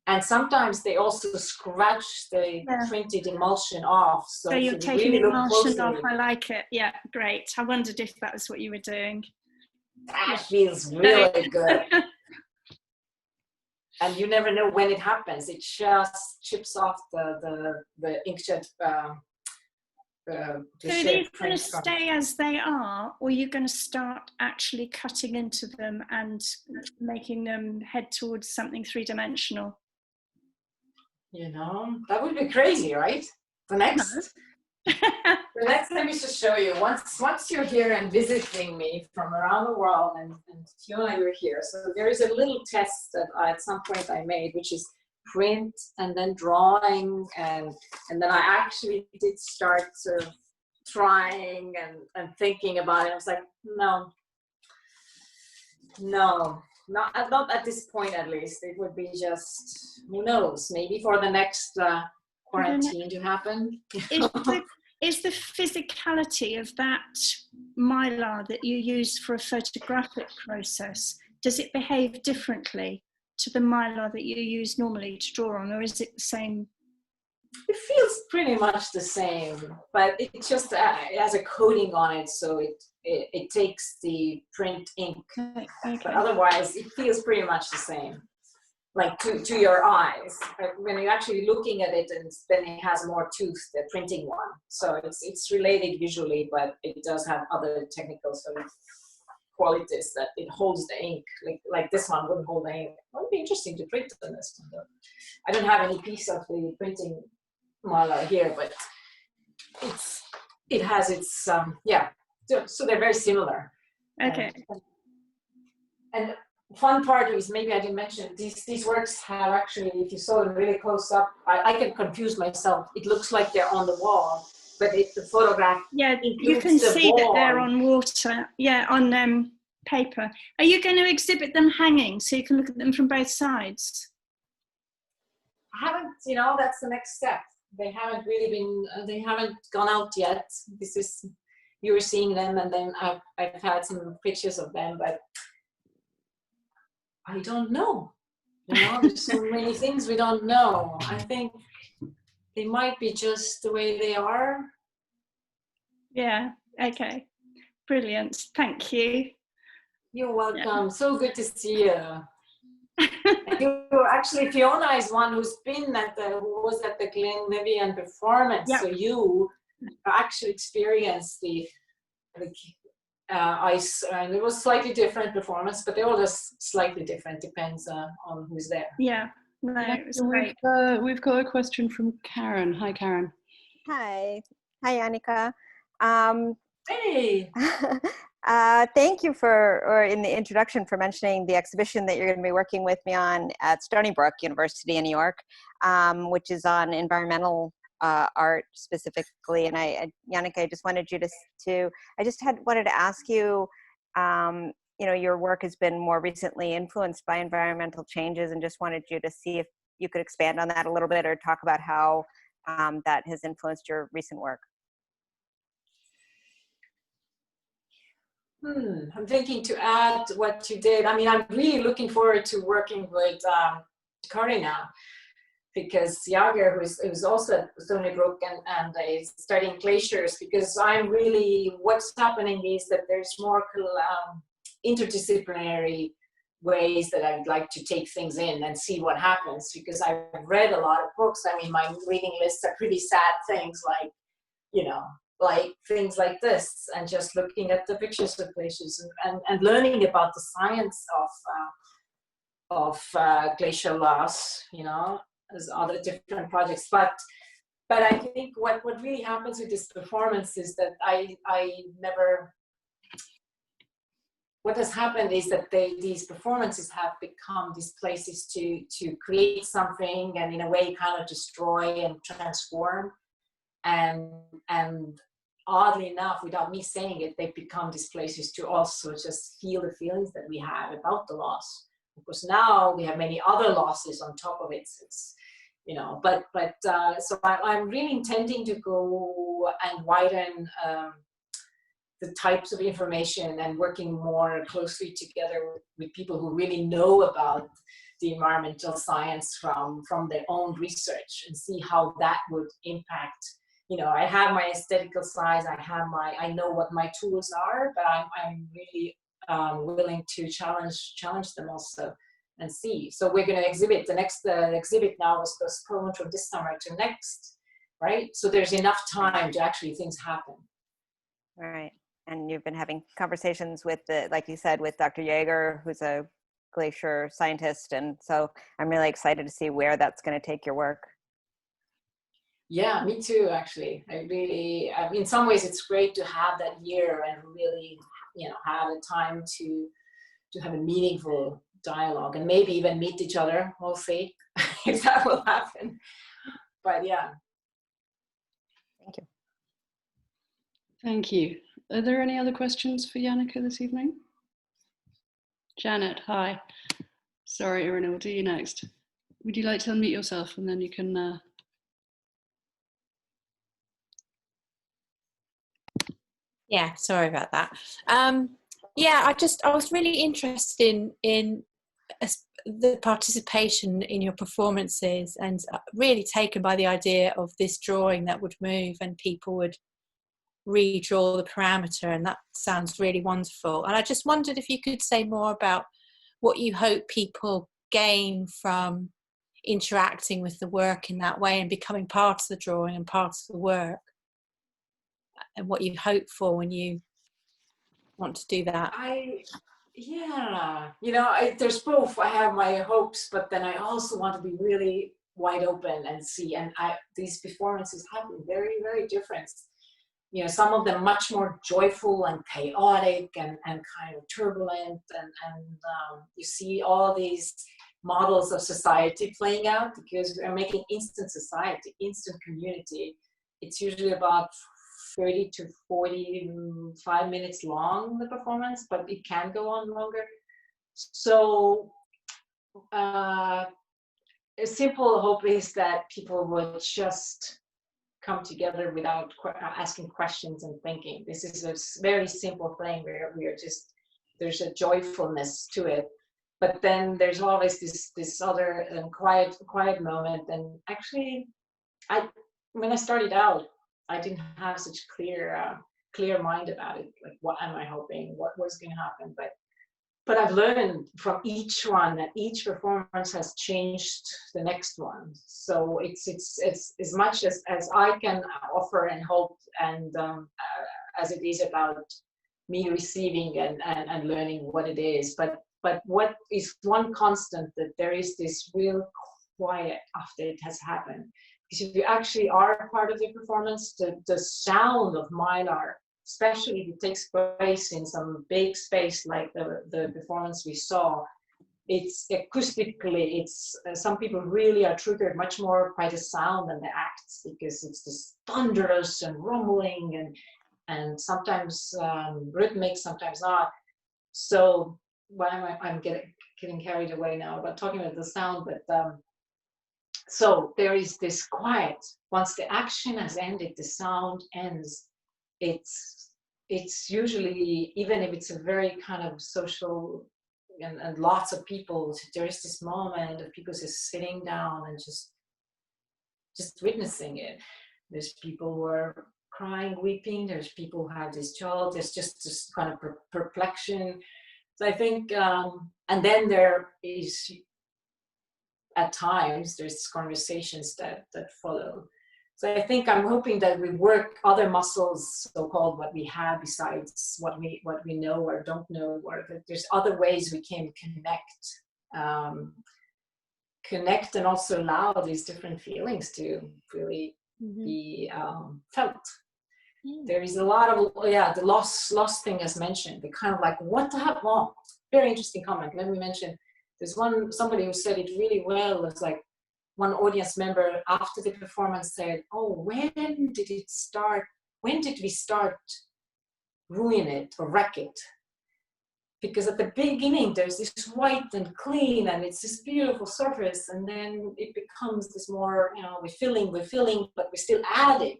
S1: and sometimes they also scratch the printed emulsion off. So
S5: you're taking really emulsion off. I like it. Yeah, great. I wondered if that was what you were doing.
S1: That feels really good. And you never know when it happens. It just chips off the inkjet. So are these going to stay as they are, or are you going to start actually cutting into them and making them head towards something three-dimensional? That would be crazy, right? The next time we should show you. Once you're here and visiting me from around the world, and you and I were here. So there is a little test that at some point I made, which is print and then drawing, and then I actually did start sort of trying and thinking about it. I was like, no, not at this point, at least. It would be just, who knows, maybe for the next quarantine to happen. Is the physicality of that mylar that you use for a photographic process, does it behave differently to the mylar that you use normally to draw on, or is it the same? It feels pretty much the same, but it just it has a coating on it, so it takes the print ink. Okay. But otherwise, it feels pretty much the same, like to your eyes. But when you're actually looking at it, and then it has more tooth, the printing one. So it's related visually, but it does have other technical sort of qualities that it holds the ink, like this one wouldn't hold the ink. It would be interesting to print on this one, though. I don't have any piece of the printing mylar here, but it has its so they're very similar. Okay. And fun part is, maybe I didn't mention, these works have actually, if you saw them really close up, I can confuse myself. It looks like they're on the wall, but the photograph, you can see that they're on water, on paper. Are you going to exhibit them hanging so you can look at them from both sides? I haven't, that's the next step. They haven't really been, they haven't gone out yet. This is, you were seeing them, and then I've had some pictures of them, but I don't know. There's so many things we don't know. I think they might be just the way they are. Yeah, okay. Brilliant. Thank you. You're welcome. Yeah. So good to see you. Actually, Fiona is one who's been who was at the Glenlivian performance. Yep. So you actually experienced the ice, and it was slightly different performance, but they're all just slightly different. Depends on who's there. Yeah. No, it was great.
S2: We've got a question from Karen. Hi, Karen.
S6: Hi, Jaanika.
S1: Hey.
S6: Thank you or in the introduction, for mentioning the exhibition that you're going to be working with me on at Stony Brook University in New York, which is on environmental art specifically. And Jaanika, I just wanted you wanted to ask you, your work has been more recently influenced by environmental changes, and just wanted you to see if you could expand on that a little bit, or talk about how that has influenced your recent work.
S1: I'm thinking to add what you did. I mean, I'm really looking forward to working with Kari now, because Jager, who's also at Stony Brook and is studying glaciers, because I'm really, what's happening is that there's more interdisciplinary ways that I'd like to take things in and see what happens, because I've read a lot of books. I mean, my reading lists are pretty sad things, like, you know, like things like this, and just looking at the pictures of glaciers and learning about the science of glacial loss, you know, as other different projects. But I think what really happens with this performance is that what has happened is that these performances have become these places to create something and in a way kind of destroy and transform. And oddly enough, without me saying it, they've become these places to also just feel the feelings that we have about the loss. Because now we have many other losses on top of it. It's, you know, so I'm really intending to go and widen the types of information and working more closely together with people who really know about the environmental science from their own research, and see how that would impact. You know, I have my aesthetical size, I know what my tools are, but I'm really willing to challenge them also and see. So we're going to exhibit. The next exhibit now was postponed from this summer to next, right? So there's enough time to actually things happen.
S6: Right. And you've been having conversations with like you said, with Dr. Jager, who's a glacier scientist. And so I'm really excited to see where that's going to take your work.
S1: Yeah, me too, actually. In some ways it's great to have that year and really, you know, have a time to have a meaningful dialogue and maybe even meet each other. We'll see if that will happen. But yeah.
S6: Thank you.
S2: Thank you. Are there any other questions for Jaanika this evening? Janet, hi. Sorry, Irina, we'll do you next. Would you like to unmute yourself and then you can...
S7: Yeah, sorry about that. Yeah, I was really interested in the participation in your performances, and really taken by the idea of this drawing that would move and people would redraw the parameter, and that sounds really wonderful. And I just wondered if you could say more about what you hope people gain from interacting with the work in that way and becoming part of the drawing and part of the work, and what you hope for when you want to do that.
S1: Yeah, you know, there's both. I have my hopes, but then I also want to be really wide open and see. And these performances have been very, very different. You know, some of them much more joyful and chaotic and kind of turbulent. And you see all these models of society playing out, because we're making instant society, instant community. It's usually about 30 to 45 minutes long, the performance, but it can go on longer. So a simple hope is that people would just come together without asking questions and thinking. This is a very simple thing where we are just, there's a joyfulness to it. But then there's always this other quiet moment. And actually, when I started out, I didn't have such clear mind about it. Like, what am I hoping? What was going to happen? But I've learned from each one that each performance has changed the next one. So it's as much as I can offer and hope, and as it is about me receiving and learning what it is. But what is one constant, that there is this real quiet after it has happened. Because if you actually are part of the performance, the sound of Mylar, especially if it takes place in some big space like the performance we saw, it's acoustically, some people really are triggered much more by the sound than the acts, because it's this thunderous and rumbling and sometimes rhythmic, sometimes not. So I'm getting carried away now about talking about the sound, but so there is this quiet. Once the action has ended, the sound ends. It's it's usually, even if it's a very kind of social and lots of people, there is this moment of people just sitting down and just witnessing it. There's people who are crying, weeping. There's people who have this child. There's just this kind of perplexion. So I think, and then there is, at times, there's conversations that follow. So I think I'm hoping that we work other muscles, so-called, what we have besides what we know or don't know, or that there's other ways we can connect and also allow these different feelings to really be felt. There is a lot of, the loss thing as mentioned, the kind of like, what the hell? Well, very interesting comment. Let me mention, there's somebody who said it really well. It's like one audience member after the performance said, oh, when did it start? When did we start ruin it or wreck it? Because at the beginning, there's this white and clean, and it's this beautiful surface, and then it becomes this more, we're filling, but we're still adding.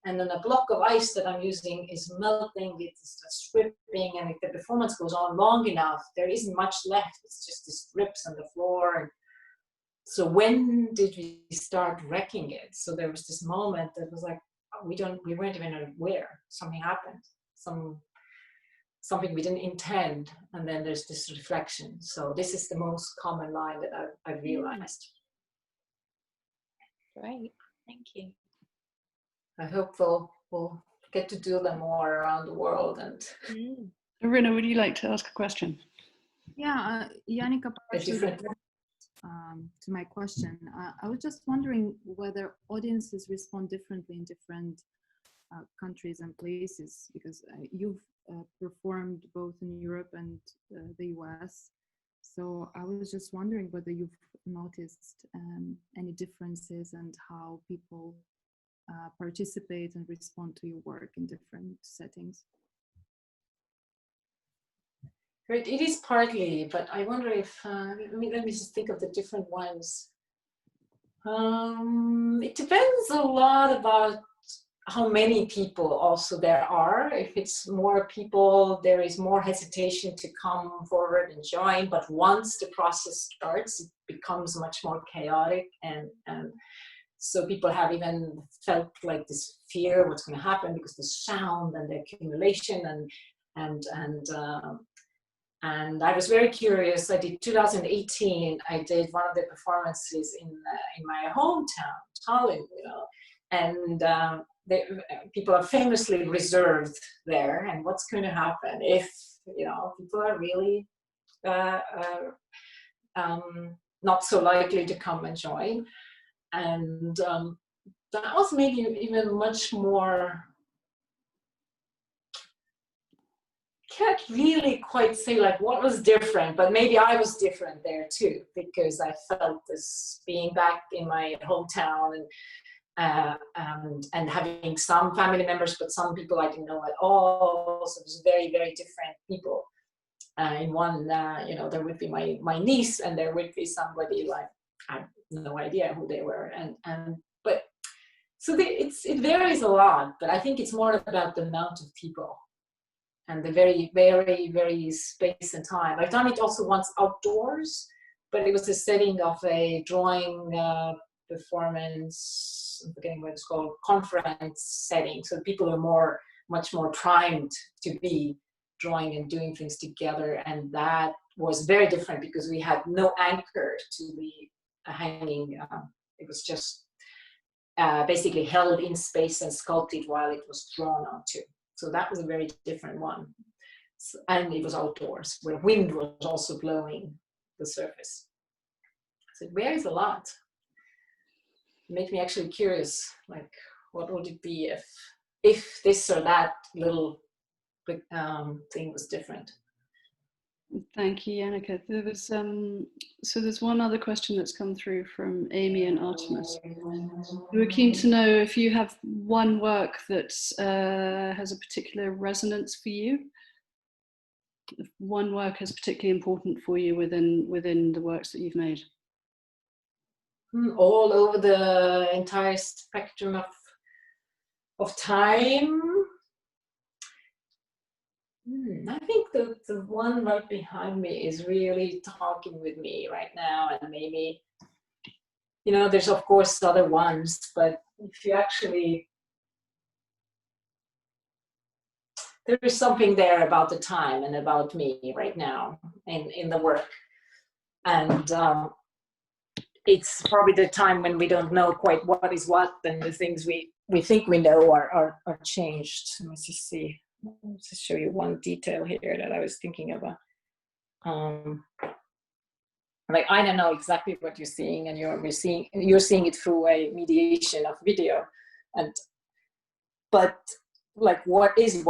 S1: And then a block of ice that I'm using is melting, it's stripping, and if the performance goes on long enough, there isn't much left. It's just these rips on the floor. And so when did we start wrecking it? So there was this moment that was like, we weren't even aware. Something happened. Something we didn't intend, and then there's this reflection. So this is the most common line that I've realized.
S7: Great, thank you.
S1: I hope we'll get to do them more around the world. And
S2: Irina, would you like to ask a question?
S3: Yeah, Jaanika, to my question, I was just wondering whether audiences respond differently in different countries and places, because you've performed both in Europe and the US. So I was just wondering whether you've noticed any differences and how people participate and respond to your work in different settings.
S1: Right, it is partly, but I wonder if, let me just think of the different ones. It depends a lot about how many people also there are. If it's more people, there is more hesitation to come forward and join, but once the process starts, it becomes much more chaotic, and so people have even felt like this fear, what's going to happen, because the sound and the accumulation, and I was very curious. I did 2018. I did one of the performances in my hometown, Tallinn, and people are famously reserved there. And what's going to happen if people are really not so likely to come and join? And that was maybe even much more. Can't really quite say like what was different, but maybe I was different there too, because I felt this being back in my hometown and having some family members, but some people I didn't know at all. So it was very, very different people. In one, there would be my niece, and there would be somebody like I have no idea who they were, but so it varies a lot. But I think it's more about the amount of people and the very, very, very space and time. I've done it also once outdoors, but it was the setting of a drawing performance, I'm forgetting what it's called, conference setting. So people are much more primed to be drawing and doing things together. And that was very different because we had no anchor to the hanging. It was just basically held in space and sculpted while it was drawn onto. So that was a very different one. And it was outdoors, where wind was also blowing the surface. So it varies a lot. It made me actually curious, like, what would it be if this or that little thing was different?
S2: Thank you, Jaanika. There was so there's one other question that's come through from Amy and Artemis. We were keen to know if you have one work that has a particular resonance for you. If one work is particularly important for you within the works that you've made.
S1: All over the entire spectrum of time. I think the one right behind me is really talking with me right now, and maybe, you know, there's of course other ones, but if you actually, there is something there about the time and about me right now in the work. And it's probably the time when we don't know quite what is what, and the things we think we know are changed. Let's just see. Let's just show you one detail here that I was thinking about. Like, I don't know exactly what you're seeing, and you're seeing it through a mediation of video, but like, what is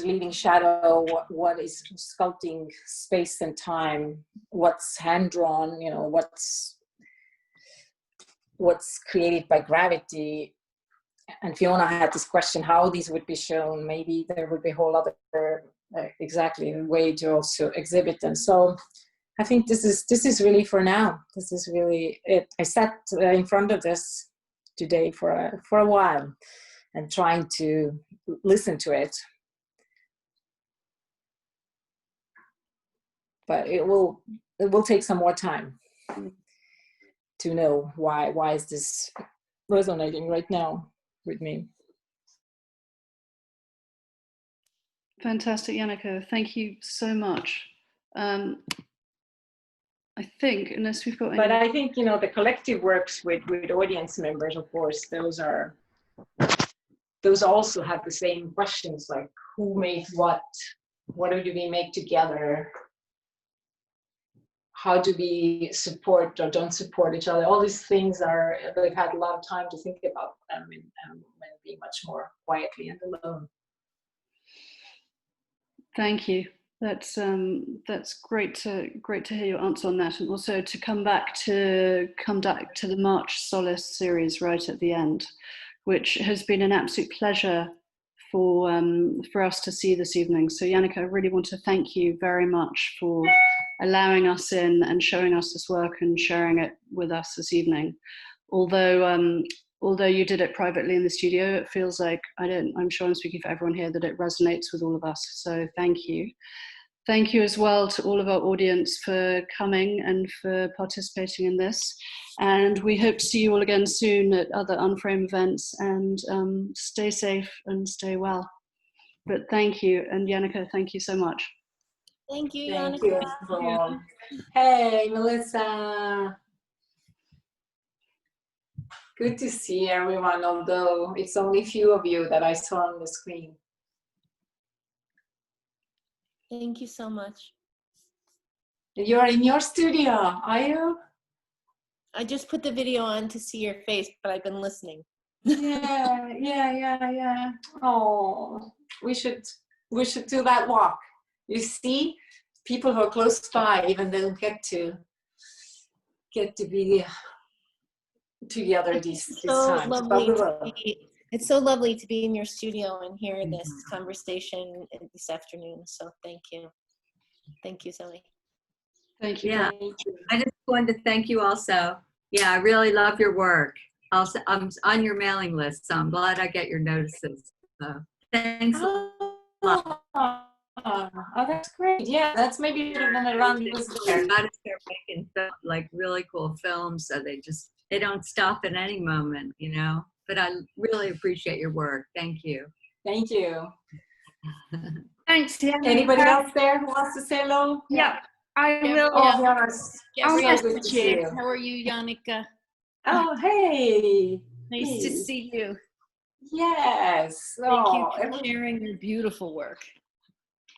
S1: leading shadow, what is sculpting space and time, what's hand drawn, you know, what's created by gravity. And Fiona had this question, how these would be shown. Maybe there would be a whole other exactly way to also exhibit them. So I think this is really for now. This is really it. I sat in front of this today for a while and trying to listen to it. But it will take some more time to know why is this resonating right now with me.
S2: Fantastic, Jaanika. Thank you so much. I think, unless we've got any...
S1: But I think, you know, the collective works with audience members, of course, those also have the same questions, like who made what do we make together, how do we support or don't support each other. All these things they've had a lot of time to think about them and being much more quietly and alone.
S2: Thank you. That's great to hear your answer on that, and also to come back to the March Solace series right at the end, which has been an absolute pleasure for us to see this evening. So Jaanika, I really want to thank you very much for allowing us in and showing us this work and sharing it with us this evening. Although you did it privately in the studio, it feels like, I'm sure I'm speaking for everyone here, that it resonates with all of us. So thank you. Thank you as well to all of our audience for coming and for participating in this. And we hope to see you all again soon at other Unframe events, and stay safe and stay well. But thank you. And Jaanika, thank you so much.
S7: Thank you,
S1: Thank
S7: Jaanika.
S1: you. Hey, Melissa. Good to see everyone, although it's only a few of you that I saw on the screen.
S7: Thank you so much.
S1: You're in your studio, are you?
S7: I just put the video on to see your face, but I've been listening.
S1: Yeah. Oh, we should do that walk. You see, people who are close by, even they don't get to be together these times.
S7: It's so lovely to be in your studio and hear this conversation this afternoon. So thank you. Thank you, Zoe.
S2: Thank you.
S8: Yeah, I just wanted to thank you also. Yeah, I really love your work. Also, I'm on your mailing list, so I'm glad I get your notices. So thanks a lot.
S1: Oh, that's great. Yeah, that's maybe should have been around this
S8: They're got to start making like really cool films, so they don't stop at any moment, you know. But I really appreciate your work. Thank you.
S1: Thank you.
S5: Thanks, Jaanika.
S1: Anybody else there who wants to say hello?
S5: Yeah, I will.
S1: Oh, Jonas.
S5: I'll
S1: So good
S5: message
S1: to see you.
S9: How are you, Jaanika?
S1: Oh, hey.
S9: Nice to see you.
S1: Yes.
S9: Thank you
S1: Oh,
S9: for sharing your beautiful work.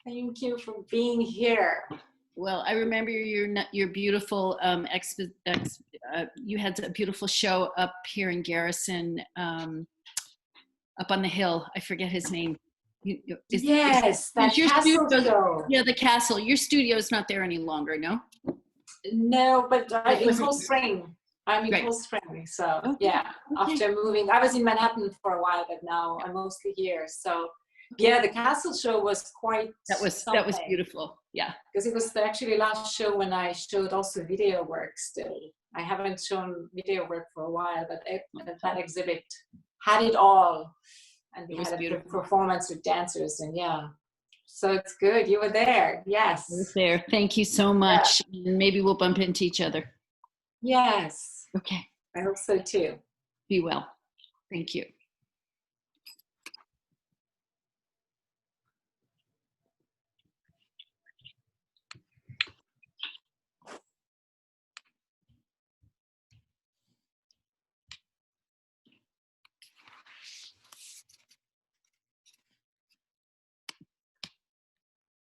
S1: Thank you for being here.
S9: Well, I remember your beautiful you had a beautiful show up here in Garrison, up on the hill. I forget his name.
S1: Yes, that
S9: your
S1: castle
S9: studio,
S1: show.
S9: Yeah, the castle. Your studio is not there any longer, no?
S1: No, but in Cold Spring. I'm in Cold Spring, so
S9: okay.
S1: yeah.
S9: Okay.
S1: After moving, I was in Manhattan for a while, but now I'm mostly here. So yeah, the castle show was quite.
S9: That was beautiful. Yeah,
S1: because it was actually last show when I showed also video work. Still, I haven't shown video work for a while, but that exhibit had it all, and we had a performance with dancers, and yeah, So it's good. You were there. Yes.
S9: I was there. Thank you so much. And maybe we'll bump into each other.
S1: Yes.
S9: Okay.
S1: I hope so too.
S9: Be well. Thank you.